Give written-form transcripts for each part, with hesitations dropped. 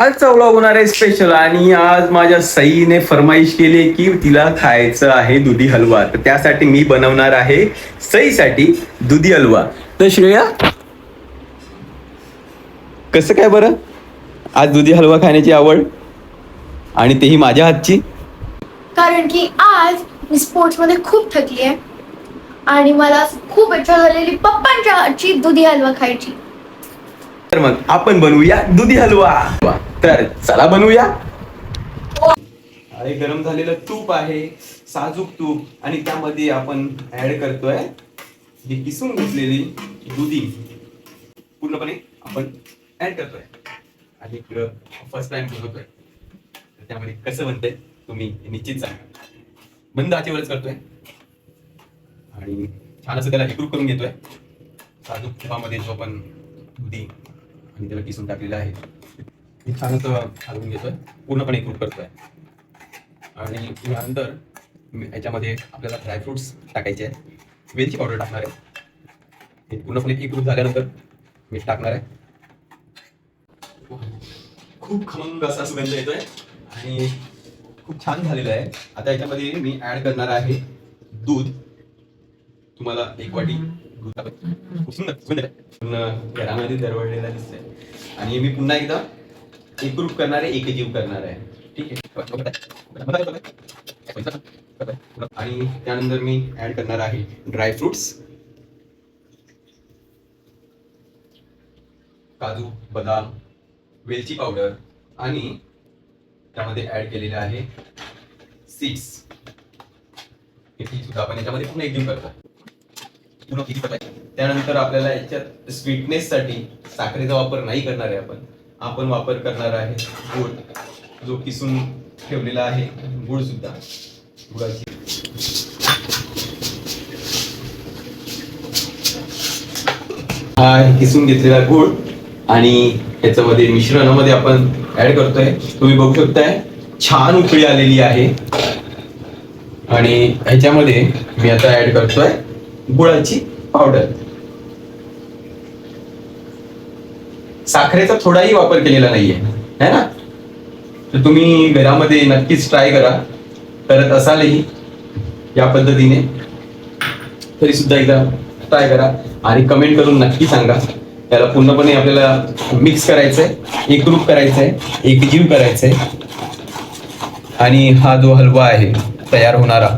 आजचा व्लॉग होणार आहे स्पेशल आणि आज माझ्या सईने फरमाईश केली की तिला खायचं आहे दुधी हलवा. तर त्यासाठी मी बनवणार आहे सईसाठी दुधी हलवा. तर श्रेया, कसं काय बरं आज दुधी हलवा खाण्याची आवड आणि तेही माझ्या हातची? कारण की आज मी स्पोर्ट्स मध्ये खूप थकली आहे आणि मला खूप इच्छा झालेली पप्पांच्या हातची दुधी हलवा खायची. तर मग आपण बनवूया दुधी हलवा. तर चला बनवूया. अरे गरम झालेलं तूप आहे, साजूक तूप, आणि त्यामध्ये आपण ऍड करतोय ही किसून घेतलेली दुधी पूर्णपणे आपण ऍड करतोय आणि फर्स्ट टाइम बनवतोय. त्यामध्ये कसं बनतंय तुम्ही निश्चित सांगा. बंद आचेवरच करतोय आणि छान असं त्याला एकरूप करून घेतोय. साजूक तुपामध्ये जो आपण दुधी आणि त्याला किसून टाकलेलं आहे हे छान असं हलवून घेतोय, पूर्णपणे एकरूप करतोय. आणि यानंतर याच्यामध्ये आपल्याला ड्रायफ्रुट्स टाकायचे आहेत. वेलची पावडर टाकणार आहे. हे पूर्णपणे एकरूप झाल्यानंतर मीठ टाकणार आहे. खूप खमंग असा सुगंध येतोय आणि खूप छान झालेलं आहे. आता याच्यामध्ये मी ऍड करणार आहे दूध. तुम्हाला एक वाटी दूध टाकतो. खूप सुंदर सुगंध आहे, पूर्ण घरामध्ये दरवळलेला दिसतोय. आणि मी पुन्हा एकदा एकरूप करणार आहे, एकजीव करणार आहे. ठीक आहे. आणि त्यानंतर मी ऍड करणार आहे ड्रायफ्रुट्स, काजू, बदाम, वेलची पावडर, आणि त्यामध्ये ऍड केलेले आहे सीड्स. हे सुद्धा आपण याच्यामध्ये पूर्ण एकजीव करतो. त्यानंतर आपल्याला याच्यात स्वीटनेस साठी साखरेचा वापर नाही करणार आहे. आपण वापर करणार आहे गुळ, जो किसून ठेवलेला आहे. गुळ सुद्धा, गुळाची हा किसून घेतलेला गुळ आणि याच्यामध्ये मिश्रणामध्ये आपण ऍड करतोय. तुम्ही बघू शकताय छान उकळी आलेली आहे. आणि ह्याच्यामध्ये मी आता ऍड करतोय गुळाची पावडर. साखरेचा थोडाही वापर केलेला नाहीये, है ना? तर तुम्ही घरामध्ये नक्कीच ट्राय करा. करत असालही या पद्धतीने तरी सुद्धा एकदा ट्राय करा आणि कमेंट करून नक्की सांगा. त्याला पूर्णपणे आपल्याला मिक्स करायचंय, एकरूप करायचंय, एकजीव करायचंय. आणि हा जो हलवा आहे तयार होणारा,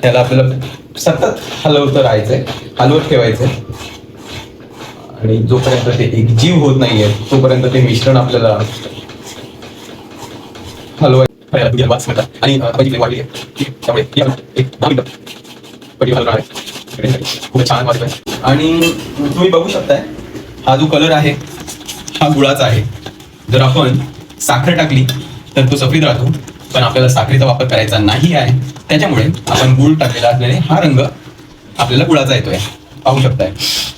त्याला आपल्याला सतत हलवत राहायचंय, हलवत ठेवायचंय. आणि जोपर्यंत ते एकजीव होत नाहीये तोपर्यंत ते मिश्रण आपल्याला हलवायचं. आणि वाढली आहे त्यामुळे एक 10 मिनिटं कधी हलवणार आहे. खूप छान वाटतंय. आणि तुम्ही बघू शकताय हा जो कलर आहे हा गुळाचा आहे. जर आपण साखर टाकली तर तो सफेद राहतो, पण आपल्याला साखरेचा वापर करायचा नाही आहे. त्याच्यामुळे आपण गुळ टाकलेला असल्याने हा रंग आपल्याला गुळाचा येतोय. पाहू शकताय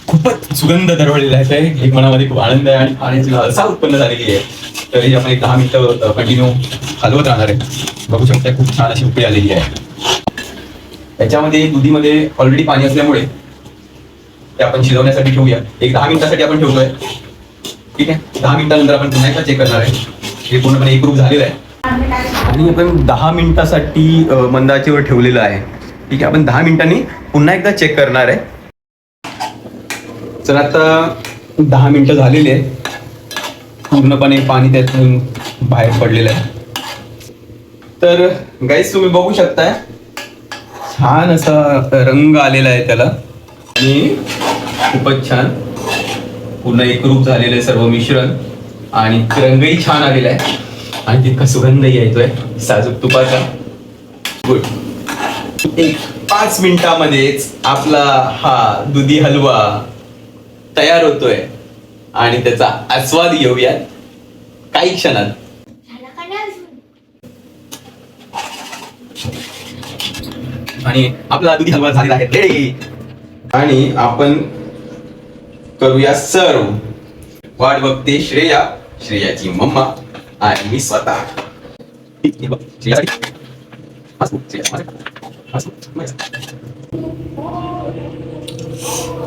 खूपच सुगंध दरवळलेला आहे. एक मनामध्ये खूप आनंद आहे आणि खाण्याची लालसा उत्पन्न झालेली आहे. तर हे आपण एक 10 मिनिटं कंटिन्यू हलवत राहणार आहे. बघू शकताय खूप छान अशी उकळी आलेली आहे. याच्यामध्ये दुधीमध्ये ऑलरेडी पाणी असल्यामुळे ते आपण शिजवण्यासाठी ठेवूया. एक 10 मिनिटासाठी आपण ठेवतोय. ठीक आहे. 10 मिनिटानंतर आपण पुन्हा एकदा चेक करणार आहे. हे पूर्णपणे एकरूप झालेलं आहे आणि आपण 10 मिनिटासाठी मंद आचेवर ठेवलेलं आहे. ठीक आहे. आपण 10 मिनिटांनी पुन्हा एकदा चेक करणार आहे. तर आता 10 मिनिटं झालेली आहे. पूर्णपणे पाणी त्यातून बाहेर पडलेलं आहे. तर गाईस तुम्ही बघू शकताय छान असा रंग आलेला आहे त्याला आणि खूपच छान पूर्ण एकरूप झालेलं आहे सर्व मिश्रण. आणि रंगही छान आलेला आहे आणि तितका सुगंधही येतोय साजूक तुपाचा. गुड. एक 5 मिनिटामध्येच आपला हा दुधी हलवा तयार होतोय आणि त्याचा आस्वाद घेऊया काही क्षणात. आणि आपला दुधी हलवा झालेला आहे रेडी. आणि आपण करूया सर्व. वाट बघते श्रेया, श्रेयाची मम्मा आणि मी स्वतः.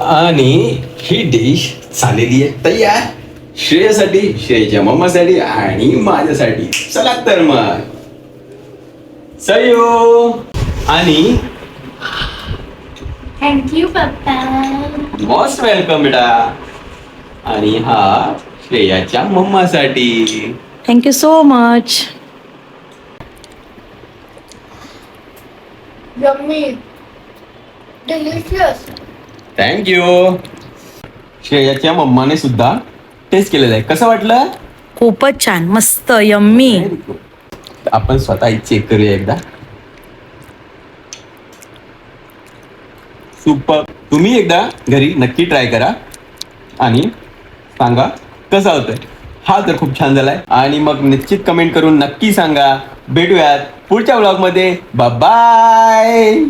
आणि ही डिश झालेली आहे तयार. श्रेयासाठी, श्रेयाच्या मम्मासाठी आणि माझ्यासाठी. चला तर मग सयो. आणि थँक्यू पप्पा. मोस्ट वेलकम बेटा. आणि हा श्रेयाच्या मम्मासाठी. Thank you so much. Yummy, delicious. Thank you. श्रेयाच्या मम्माने सुद्धा टेस्ट केलेलं आहे. कसं वाटलं? खूपच छान, मस्त, यम्मी. आपण स्वतः चेक करूया एकदा. सुपर. तुम्ही एकदा घरी नक्की ट्राय करा आणि सांगा कसा होतोय. हा तर खूप छान झालाय. आणि मग निश्चित कमेंट करून नक्की सांगा. भेटूयात पुढच्या व्लॉग मध्ये. बाय.